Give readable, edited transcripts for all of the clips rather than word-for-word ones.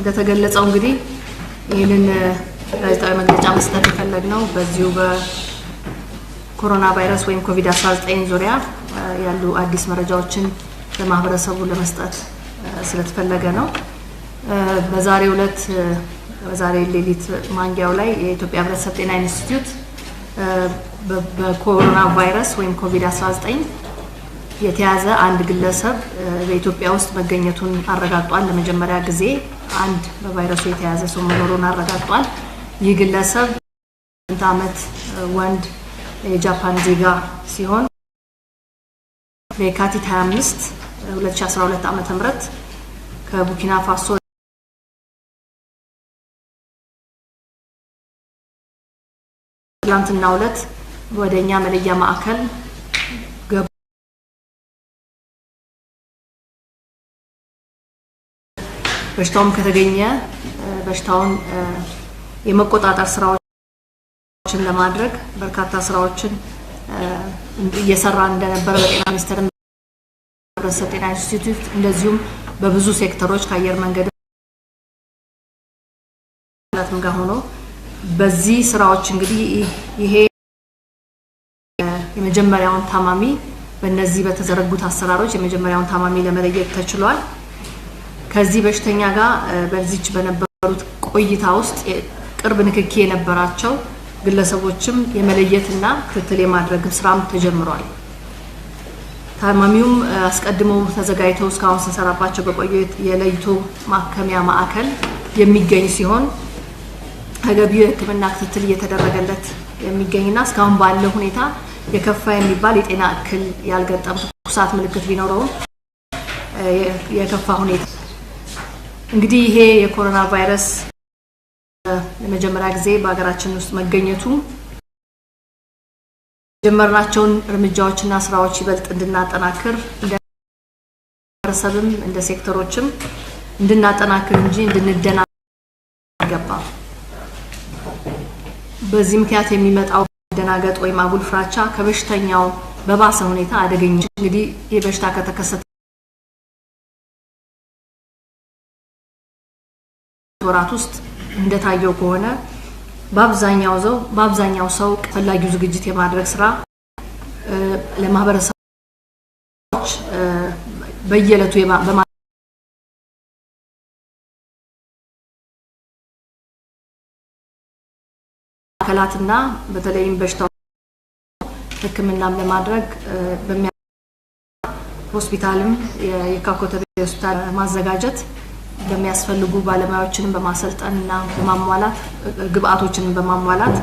እንደተገለጸው እንግዲህ ይሄንን ጋዜጣዊ መግለጫ መስጠት የፈለግነው በዚሁ በኮሮና ቫይረስ ወይም ኮቪድ-19 ዙሪያ ያሉ አዲስ መረጃዎችን ለማህበረሰቡ ለመስጠት ስለተፈለገ ነው። በዛሬው ዕለት በዛሬ ሌሊት ማንጊያው ላይ የኢትዮጵያ ህብረተሰብ ጤና ኢንስቲትዩት በኮሮና ቫይረስ ወይም ኮቪድ-19 የተያዘ አንድ ግለሰብ በኢትዮጵያ ውስጥ መገኘቱን አረጋግጧል። ለመጀመሪያ ጊዜ አንድ በቫይረሱ የተያዘ ሰው መኖሩን አረጋግጧል። ይህ ግለሰብ 8 ዓመት ወንድ የጃፓን ዜጋ ሲሆን በየካቲት 25 2012 ዓ.ም ከቡርኪና ፋሶ ትላንትናው ዕለት ወደኛ መለያ ማዕከል በሽታውም ከተገኘ በሽታውን የመቆጣጠር ስራዎችን ለማድረግ በርካታ ስራዎችን እየሰራ እንደነበር በጤና ሚኒስቴር ህብረተሰብ ጤና ኢንስቲትዩት እንደዚሁም በብዙ ሴክተሮች ከአየር መንገድ ጋር ሆኖ በዚህ ስራዎች እንግዲህ ይሄ የመጀመሪያውን ታማሚ በእነዚህ በተዘረጉት አሰራሮች የመጀመሪያውን ታማሚ ለመለየት ተችሏል። ከዚህ በሽተኛ ጋር በዚህች በነበሩት ቆይታ ውስጥ ቅርብ ንክኪ የነበራቸው ግለሰቦችም የመለየትና ክትትል የማድረግ ስራም ተጀምሯል። ታማሚውም አስቀድሞ ተዘጋጅተው እስካሁን ሲሰራባቸው በቆየው የለይቶ ማከሚያ ማዕከል የሚገኝ ሲሆን ተገቢው የሕክምና ክትትል እየተደረገለት የሚገኝና እስካሁን ባለው ሁኔታ የከፋ የሚባል የጤና እክል ያልገጠመው ትኩሳት ምልክት ቢኖረውም የከፋ ሁኔታ እንግዲህ ይሄ የኮሮና ቫይረስ ለመጀመሪያ ጊዜ በአገራችን ውስጥ መገኘቱ ጀመርናቸውን እርምጃዎችና ስራዎች ይበልጥ እንድናጠናክር እንደ ማህበረሰብም እንደ ሴክተሮችም እንድናጠናክር እንጂ እንድንደና ገባ። በዚህ ምክንያት የሚመጣው ደናገጥ ወይም አጉል ፍራቻ ከበሽተኛው በባሰ ሁኔታ አደገኛ እንግዲህ የበሽታ ከተከሰተ ወራት ውስጥ እንደታየው ከሆነ በአብዛኛው ሰው ፈላጊው ዝግጅት የማድረግ ስራ ለማህበረሰቦች በየለቱ በማከላትና በተለይም በሽታው ሕክምናም ለማድረግ ሆስፒታልም የካኮተቤ ሆስፒታል ማዘጋጀት በሚያስፈልጉ ባለሙያዎችን በማሰልጠንና በማሟላት ግብአቶችን በማሟላት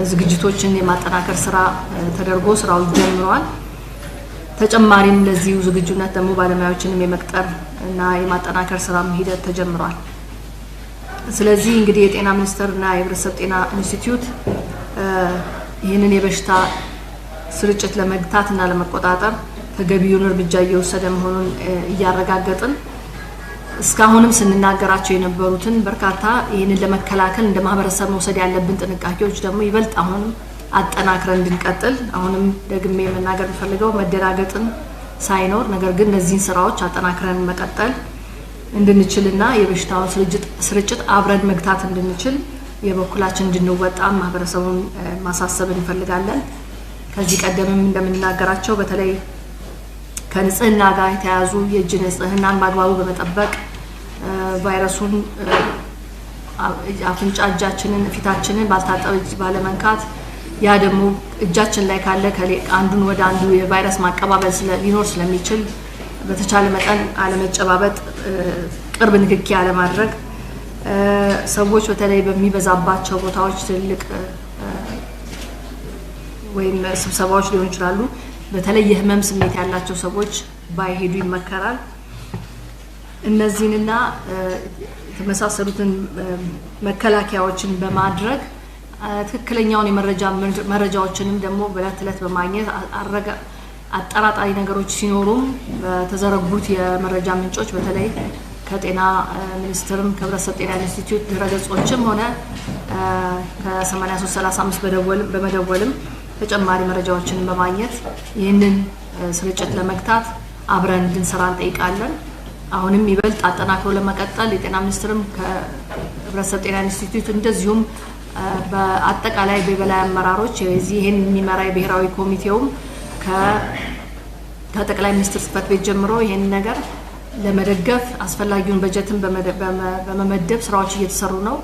ዝግጅቶችን የማጠናከር ስራ ተደርጎ ስራው ጀምሯል። ተጨማሪም ለዚሁ ዝግጁነት ደግሞ ባለሙያዎችን የመቅጠር እና የማጠናከር ስራም ሂደት ተጀምሯል። ስለዚህ እንግዲህ የጤና ሚኒስቴርና የህብረተሰብ ጤና ኢንስቲትዩት ይህንን የበሽታ ስርጭት ለመግታትና ለመቆጣጠር ተገቢውን እርምጃ እየወሰደ መሆኑን እያረጋገጥን እስካሁንም ስንናገራቸው የነበሩትን በርካታ ይህንን ለመከላከል እንደ ማህበረሰብ መውሰድ ያለብን ጥንቃቄዎች ደግሞ ይበልጥ አሁንም አጠናክረን እንድንቀጥል አሁንም ደግሜ መናገር ፈልገው መደናገጥን ሳይኖር ነገር ግን እነዚህን ስራዎች አጠናክረን መቀጠል እንድንችልና የበሽታውን ስርጭት አብረን መግታት እንድንችል የበኩላችን እንድንወጣ ማህበረሰቡን ማሳሰብ እንፈልጋለን። ከዚህ ቀደምም እንደምንናገራቸው በተለይ ከንጽህና ጋር የተያዙ የእጅ ንጽህናን በአግባቡ በመጠበቅ ቫይረሱን አፍንጫ እጃችንን ፊታችንን ባልታጠበ እጅ ባለመንካት ያ ደግሞ እጃችን ላይ ካለ አንዱን ወደ አንዱ የቫይረስ ማቀባበል ሊኖር ስለሚችል በተቻለ መጠን አለመጨባበጥ ቅርብ ንክኪ አለማድረግ ሰዎች በተለይ በሚበዛባቸው ቦታዎች ትልቅ ወይም ስብሰባዎች ሊሆኑ ይችላሉ በተለይ የህመም ስሜት ያላቸው ሰዎች ባይሄዱ ይመከራል። እነዚህንና ተመሳሰሉትን መከላከያዎችን በማድረግ ትክክለኛውን መረጃዎችንም ደግሞ በለትለት በማግኘት አጠራጣሪ ነገሮች ሲኖሩም በተዘረጉት የመረጃ ምንጮች በተለይ ከጤና ሚኒስቴርም ከህብረተሰብ ጤና ኢንስቲትዩት ድረገጾችም ሆነ ከ8335 በመደወልም ተጨማሪ መረጃዎችን በማግኘት ይህንን ስርጭት ለመግታት አብረን እንድንሰራ እንጠይቃለን። አሁንም ይበልጥ አጠናክሮ ለመቀጠል የጤና ሚኒስትርም ከህብረተሰብ ጤና ኢንስቲትዩት እንደዚሁም በአጠቃላይ በበላይ አመራሮች ይሄን የሚመራ የብሔራዊ ኮሚቴውም ከጠቅላይ ሚኒስትር ጽሕፈት ቤት ጀምሮ ይሄን ነገር ለመደገፍ አስፈላጊውን በጀትን በመመደብ ስራዎች እየተሰሩ ነው።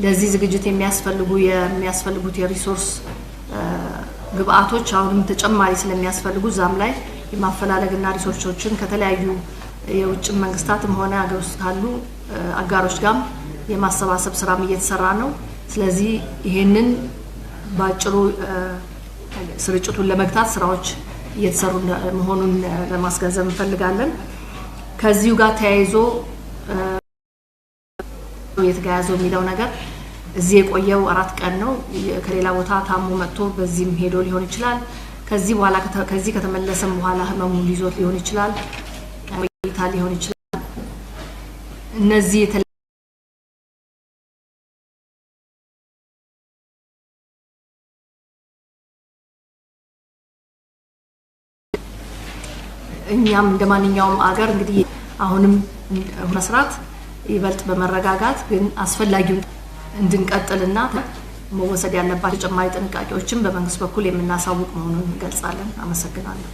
ለዚህ ዝግጅት የሚያስፈልጉት የሪሶርስ ግብአቶች አሁንም ተጨማሪ ስለሚያስፈልጉ ዛም ላይ የማፈላለግና ሪሶርሶችን ከተለያዩ የውጭ መንግስታትም ሆነ አገር ውስጥ ካሉ አጋሮች ጋር የማሰባሰብ ስራም እየተሰራ ነው። ስለዚህ ይሄንን ባጭሩ ስርጭቱን ለመግታት ስራዎች እየተሰሩ መሆኑን ለማስገንዘብ እንፈልጋለን። ከዚሁ ጋር ተያይዞ የተጋያዘው የሚለው ነገር እዚህ የቆየው 4 ቀን ነው። ከሌላ ቦታ ታሞ መጥቶ በዚህም ሄዶ ሊሆን ይችላል። ከዚህ ከተመለሰም በኋላ ህመሙ ሊዞት ሊሆን ይችላል፣ ቆይታ ሊሆን ይችላል። እነዚህ እኛም እንደማንኛውም አገር እንግዲህ አሁንም መስራት ይበልጥ በመረጋጋት ግን አስፈላጊው እንድንቀጥልና መወሰድ ያለባቸው ተጨማሪ ጥንቃቄዎችን በመንግስት በኩል የምናሳውቅ መሆኑን እንገልጻለን። አመሰግናለሁ።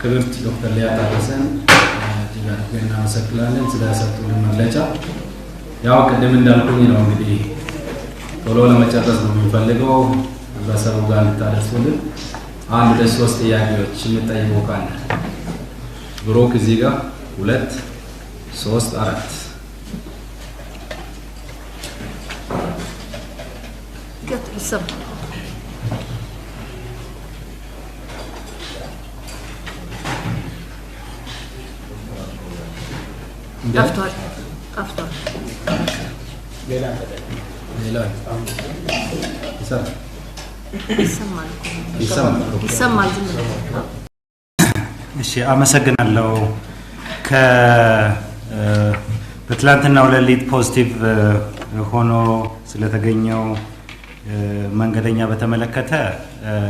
ክብርት ዶክተር ሊያ ታደሰን ጅጋና መሰክላለን ስለሰጡን መግለጫ። ያው ቅድም እንዳልኩኝ ነው እንግዲህ ቶሎ ለመጨረስ ነው የምንፈልገው ህብረተሰቡ ጋር ልታደርሱልን። 1 2 3 ጥያቄዎች የምጠይቀው ካለ ብሮክ እዚህ ጋር 2 3 4 ይሰማ ጠፍቷል ሌላ ይሰማል። እሺ አመሰግናለሁ። በትላንትናው ሌሊት ፖዚቲቭ ሆኖ ስለተገኘው መንገደኛ በተመለከተ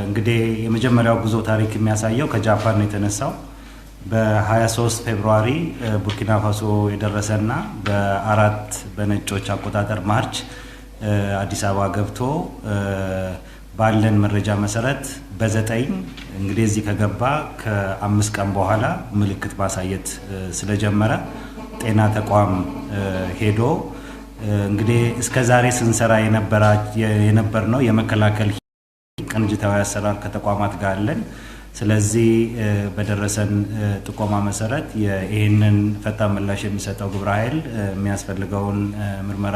እንግዲህ የመጀመሪያው ጉዞ ታሪክ የሚያሳየው ከጃፓን ነው የተነሳው። በ23 ፌብሩዋሪ ቡርኪና ፋሶ የደረሰና በ4 በነጮች አቆጣጠር ማርች አዲስ አበባ ገብቶ ባለን መረጃ መሰረት በ9 እንግዲህ እዚህ ከገባ ከ5 ቀን በኋላ ምልክት ማሳየት ስለጀመረ ጤና ተቋም ሄዶ እንግዲህ እስከዛሬ ስንሰራ የነበርነው የመከላከል ቅንጅታዊ አሰራር ከተቋማት ጋር አለን። ስለዚህ በደረሰን ጥቆማ መሰረት ይሄንን ፈጣን ምላሽ የሚሰጠው ግብረ ኃይል የሚያስፈልገውን ምርመራ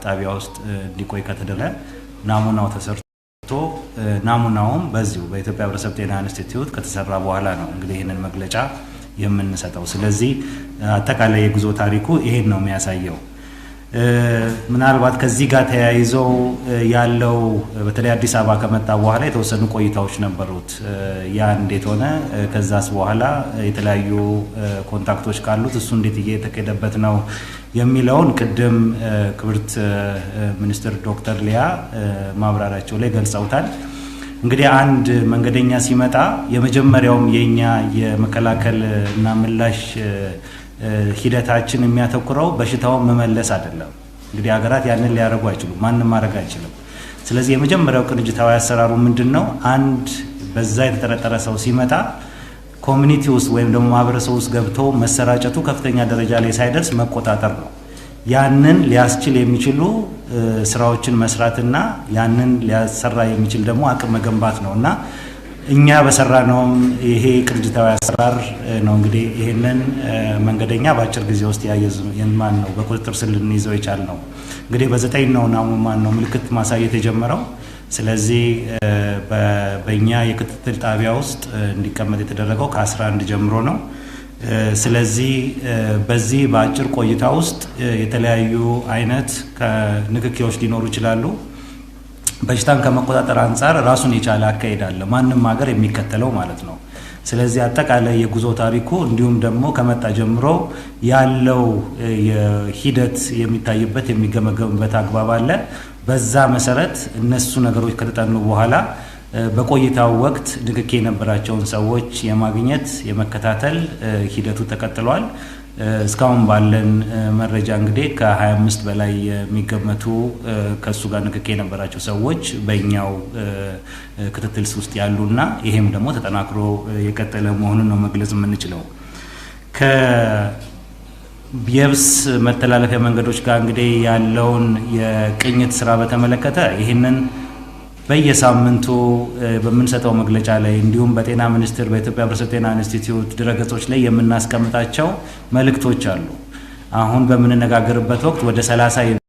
ጣቢያ ውስጥ እንዲቆይ ከተደረገ ናሙናው ተሰርቶ ናሙናውም በዚሁ በኢትዮጵያ ህብረተሰብ ጤና ኢንስቲትዩት ከተሰራ በኋላ ነው እንግዲህ ይሄንን መግለጫ የምንሰጠው። ስለዚህ አጠቃላይ የጉዞ ታሪኩ ይሄን ነው የሚያሳየው። ምናልባት ከዚህ ጋር ተያይዘው ያለው በተለይ አዲስ አበባ ከመጣ በኋላ የተወሰኑ ቆይታዎች ነበሩት። ያ እንዴት ሆነ፣ ከዛስ በኋላ የተለያዩ ኮንታክቶች ካሉት እሱ እንዴት እየተከደበት ነው የሚለውን ቅድም ክብርት ሚኒስትር ዶክተር ሊያ ማብራሪያቸው ላይ ገልጸውታል። እንግዲህ አንድ መንገደኛ ሲመጣ የመጀመሪያውም የኛ የመከላከል እና ምላሽ ሂደታችን የሚያተኩረው በሽታውን መመለስ አይደለም። እንግዲህ ሀገራት ያንን ሊያደርጉ አይችሉም፣ ማንም ማድረግ አይችልም። ስለዚህ የመጀመሪያው ቅንጅታዊ አሰራሩ ምንድነው? አንድ በዛ የተጠረጠረ ሰው ሲመጣ ኮሚኒቲ ውስጥ ወይም ደግሞ ማህበረሰብ ውስጥ ገብቶ መሰራጨቱ ከፍተኛ ደረጃ ላይ ሳይደርስ መቆጣጠር ነው። ያንን ሊያስችል የሚችሉ ስራዎችን መስራትና ያንን ሊያሰራ የሚችል ደግሞ አቅም መገንባት ነውና እኛ በሰራነው ይሄ ቅንጅታዊ አሰራር ነው እንግዲህ ይሄንን መንገደኛ በአጭር ጊዜ ውስጥ የማን ነው በቁጥጥር ስር ልንይዘው የቻልነው። እንግዲህ በ9 ነው ማን ነው ምልክት ማሳየት የጀመረው። ስለዚህ በእኛ የክትትል ጣቢያ ውስጥ እንዲቀመጥ የተደረገው ከ11 ጀምሮ ነው። ስለዚህ በዚህ በአጭር ቆይታ ውስጥ የተለያዩ አይነት ንክኪዎች ሊኖሩ ይችላሉ። በሽታን ከመቆጣጠር አንፃር ራሱን የቻለ አካሄድ አለ፣ ማንም ሀገር የሚከተለው ማለት ነው። ስለዚህ አጠቃላይ የጉዞ ታሪኩ እንዲሁም ደግሞ ከመጣ ጀምሮ ያለው የሂደት የሚታይበት የሚገመገምበት አግባብ አለ። በዛ መሰረት እነሱ ነገሮች ከተጠኑ በኋላ በቆይታው ወቅት ንክኪ የነበራቸውን ሰዎች የማግኘት የመከታተል ሂደቱ ተቀጥሏል። እስካሁን ባለን መረጃ እንግዲህ ከ25 በላይ የሚገመቱ ከሱ ጋር ንክኪ የነበራቸው ሰዎች በእኛው ክትትል ውስጥ ያሉና ይሄም ደግሞ ተጠናክሮ የቀጠለ መሆኑን ነው መግለጽ የምንችለው። ከየብስ መተላለፊያ መንገዶች ጋር እንግዲህ ያለውን የቅኝት ስራ በተመለከተ ይሄንን በየሳምንቱ በምንሰጠው መግለጫ ላይ እንዲሁም በጤና ሚኒስቴር በኢትዮጵያ ሕብረተሰብ ጤና ኢንስቲትዩት ድረገጾች ላይ የምናስቀምጣቸው መልእክቶች አሉ። አሁን በምንነጋገርበት ወቅት ወደ 30